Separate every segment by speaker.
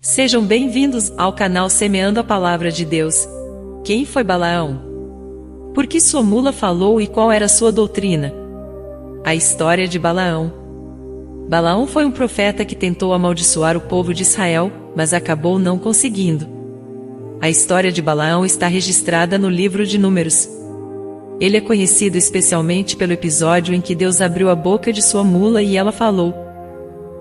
Speaker 1: Sejam bem-vindos ao canal Semeando a Palavra de Deus. Quem foi Balaão? Por que sua mula falou e qual era sua doutrina? A história de Balaão. Balaão foi um profeta que tentou amaldiçoar o povo de Israel, mas acabou não conseguindo. A história de Balaão está registrada no livro de Números. Ele é conhecido especialmente pelo episódio em que Deus abriu a boca de sua mula e ela falou.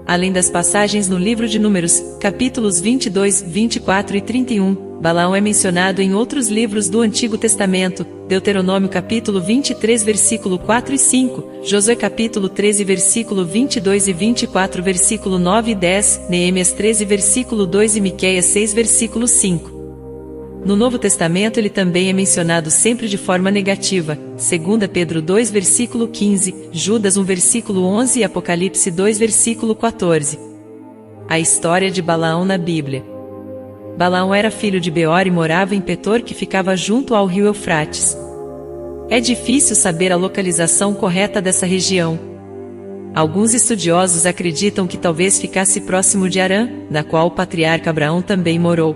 Speaker 1: Além das passagens no livro de Números, capítulos 22, 24 e 31, Balaão é mencionado em outros livros do Antigo Testamento, Deuteronômio capítulo 23 versículo 4 e 5, Josué capítulo 13 versículo 22 e 24 versículo 9 e 10, Neemias 13 versículo 2 e Miqueias 6 versículo 5. No Novo Testamento ele também é mencionado sempre de forma negativa, 2 Pedro 2 versículo 15, Judas 1 versículo 11 e Apocalipse 2 versículo 14. A história de Balaão na Bíblia. Balaão era filho de Beor e morava em Petor, que ficava junto ao rio Eufrates. É difícil saber a localização correta dessa região. Alguns estudiosos acreditam que talvez ficasse próximo de Harã, na qual o patriarca Abraão também morou.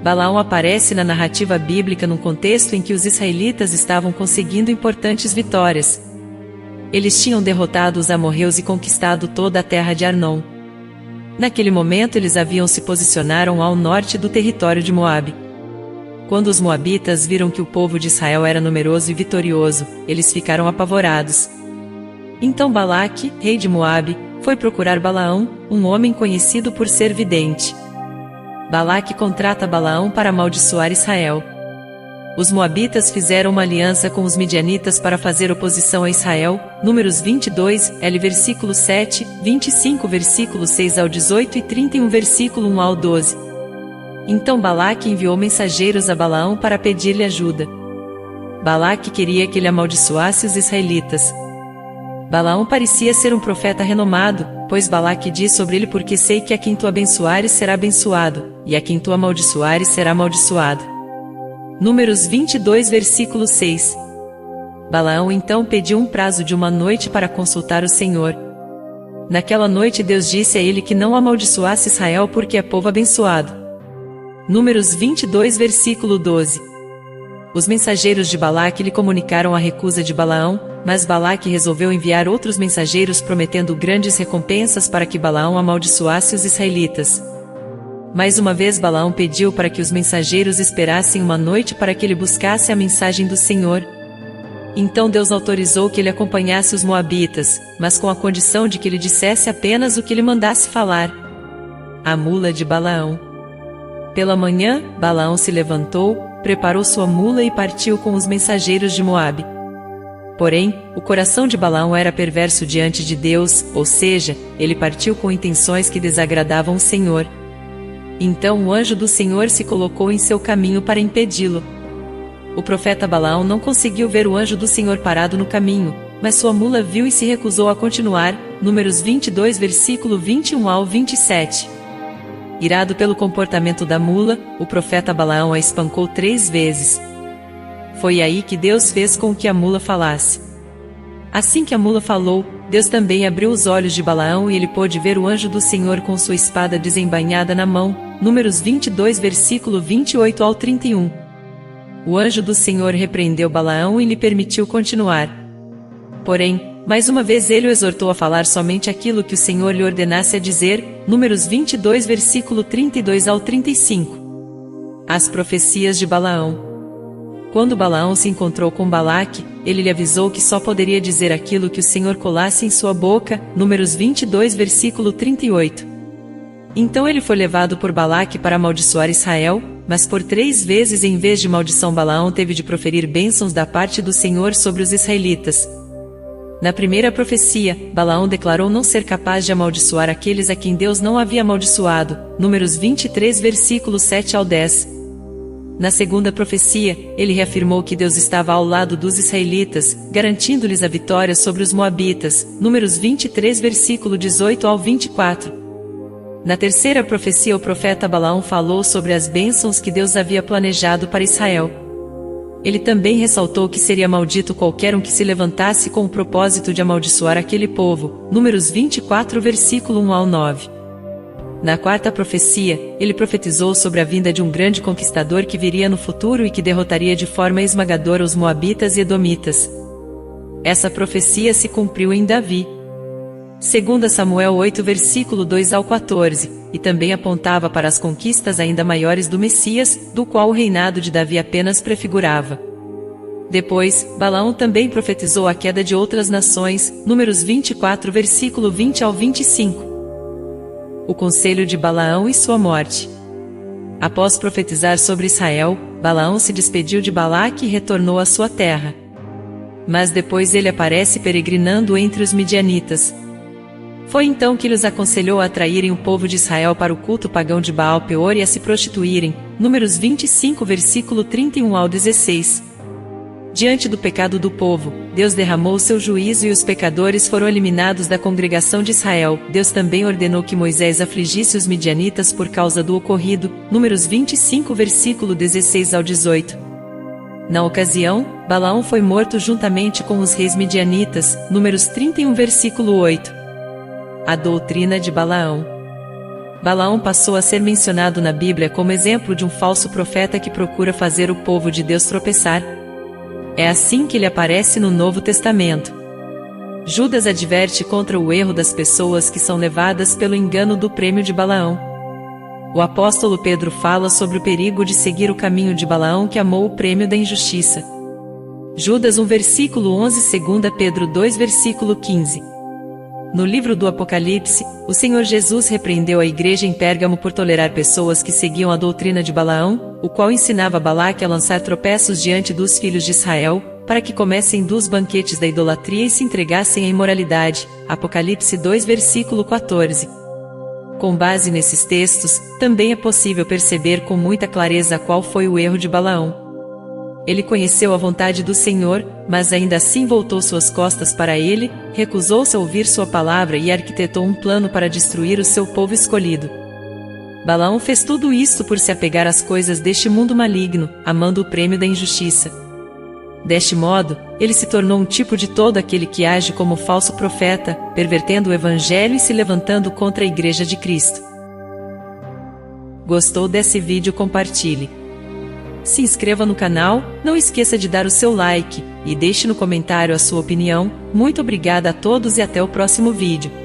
Speaker 1: Balaão aparece na narrativa bíblica num contexto em que os israelitas estavam conseguindo importantes vitórias. Eles tinham derrotado os amorreus e conquistado toda a terra de Arnon. Naquele momento eles haviam se posicionado ao norte do território de Moabe. Quando os moabitas viram que o povo de Israel era numeroso e vitorioso, eles ficaram apavorados. Então Balaque, rei de Moabe, foi procurar Balaão, um homem conhecido por ser vidente. Balaque contrata Balaão para amaldiçoar Israel. Os moabitas fizeram uma aliança com os midianitas para fazer oposição a Israel, Números 22, versículo 7, 25 versículo 6 ao 18 e 31 versículo 1 ao 12. Então Balaque enviou mensageiros a Balaão para pedir-lhe ajuda. Balaque queria que ele amaldiçoasse os israelitas. Balaão parecia ser um profeta renomado, pois Balaque diz sobre ele: porque sei que a quem tu abençoares será abençoado, e a quem tu amaldiçoares será amaldiçoado. Números 22 versículo 6. Balaão então pediu um prazo de uma noite para consultar o Senhor. Naquela noite Deus disse a ele que não amaldiçoasse Israel porque é povo abençoado. Números 22 versículo 12. Os mensageiros de Balaque lhe comunicaram a recusa de Balaão, mas Balaque resolveu enviar outros mensageiros prometendo grandes recompensas para que Balaão amaldiçoasse os israelitas. Mais uma vez Balaão pediu para que os mensageiros esperassem uma noite para que ele buscasse a mensagem do Senhor. Então Deus autorizou que ele acompanhasse os moabitas, mas com a condição de que ele dissesse apenas o que ele mandasse falar. A mula de Balaão. Pela manhã, Balaão se levantou, preparou sua mula e partiu com os mensageiros de Moabe. Porém, o coração de Balaão era perverso diante de Deus, ou seja, ele partiu com intenções que desagradavam o Senhor. Então o anjo do Senhor se colocou em seu caminho para impedi-lo. O profeta Balaão não conseguiu ver o anjo do Senhor parado no caminho, mas sua mula viu e se recusou a continuar, Números 22 versículo 21 ao 27. Irado pelo comportamento da mula, o profeta Balaão a espancou 3 vezes. Foi aí que Deus fez com que a mula falasse. Assim que a mula falou, Deus também abriu os olhos de Balaão e ele pôde ver o anjo do Senhor com sua espada desembainhada na mão, Números 22 versículo 28 ao 31. O anjo do Senhor repreendeu Balaão e lhe permitiu continuar. Porém, mais uma vez ele o exortou a falar somente aquilo que o Senhor lhe ordenasse a dizer, Números 22 versículo 32 ao 35. As profecias de Balaão. Quando Balaão se encontrou com Balaque, ele lhe avisou que só poderia dizer aquilo que o Senhor colasse em sua boca, Números 22 versículo 38. Então ele foi levado por Balaque para amaldiçoar Israel, mas por 3 vezes em vez de maldição Balaão teve de proferir bênçãos da parte do Senhor sobre os israelitas. Na primeira profecia, Balaão declarou não ser capaz de amaldiçoar aqueles a quem Deus não havia amaldiçoado, Números 23 versículos 7 ao 10. Na segunda profecia, ele reafirmou que Deus estava ao lado dos israelitas, garantindo-lhes a vitória sobre os moabitas, Números 23 versículo 18 ao 24. Na terceira profecia o profeta Balaão falou sobre as bênçãos que Deus havia planejado para Israel. Ele também ressaltou que seria maldito qualquer um que se levantasse com o propósito de amaldiçoar aquele povo, Números 24 versículo 1 ao 9. Na quarta profecia, ele profetizou sobre a vinda de um grande conquistador que viria no futuro e que derrotaria de forma esmagadora os moabitas e edomitas. Essa profecia se cumpriu em Davi. 2 Samuel 8 versículo 2 ao 14, e também apontava para as conquistas ainda maiores do Messias, do qual o reinado de Davi apenas prefigurava. Depois, Balaão também profetizou a queda de outras nações, Números 24 versículo 20 ao 25. O conselho de Balaão e sua morte. Após profetizar sobre Israel, Balaão se despediu de Balaque e retornou à sua terra. Mas depois ele aparece peregrinando entre os midianitas. Foi então que lhes aconselhou a atraírem o povo de Israel para o culto pagão de Baal-Peor e a se prostituírem, Números 25 versículo 31 ao 16. Diante do pecado do povo, Deus derramou seu juízo e os pecadores foram eliminados da congregação de Israel. Deus também ordenou que Moisés afligisse os midianitas por causa do ocorrido, Números 25 versículo 16 ao 18. Na ocasião, Balaão foi morto juntamente com os reis midianitas, Números 31 versículo 8. A doutrina de Balaão. Balaão passou a ser mencionado na Bíblia como exemplo de um falso profeta que procura fazer o povo de Deus tropeçar. É assim que ele aparece no Novo Testamento. Judas adverte contra o erro das pessoas que são levadas pelo engano do prêmio de Balaão. O apóstolo Pedro fala sobre o perigo de seguir o caminho de Balaão que amou o prêmio da injustiça. Judas 1 versículo 11, 2 Pedro 2 versículo 15. No livro do Apocalipse, o Senhor Jesus repreendeu a igreja em Pérgamo por tolerar pessoas que seguiam a doutrina de Balaão, o qual ensinava Balaque a lançar tropeços diante dos filhos de Israel, para que comessem dos banquetes da idolatria e se entregassem à imoralidade. Apocalipse 2 versículo 14. Com base nesses textos, também é possível perceber com muita clareza qual foi o erro de Balaão. Ele conheceu a vontade do Senhor, mas ainda assim voltou suas costas para ele, recusou-se a ouvir sua palavra e arquitetou um plano para destruir o seu povo escolhido. Balaão fez tudo isto por se apegar às coisas deste mundo maligno, amando o prêmio da injustiça. Deste modo, ele se tornou um tipo de todo aquele que age como falso profeta, pervertendo o evangelho e se levantando contra a Igreja de Cristo. Gostou desse vídeo? Compartilhe. Se inscreva no canal, não esqueça de dar o seu like, e deixe no comentário a sua opinião. Muito obrigada a todos e até o próximo vídeo.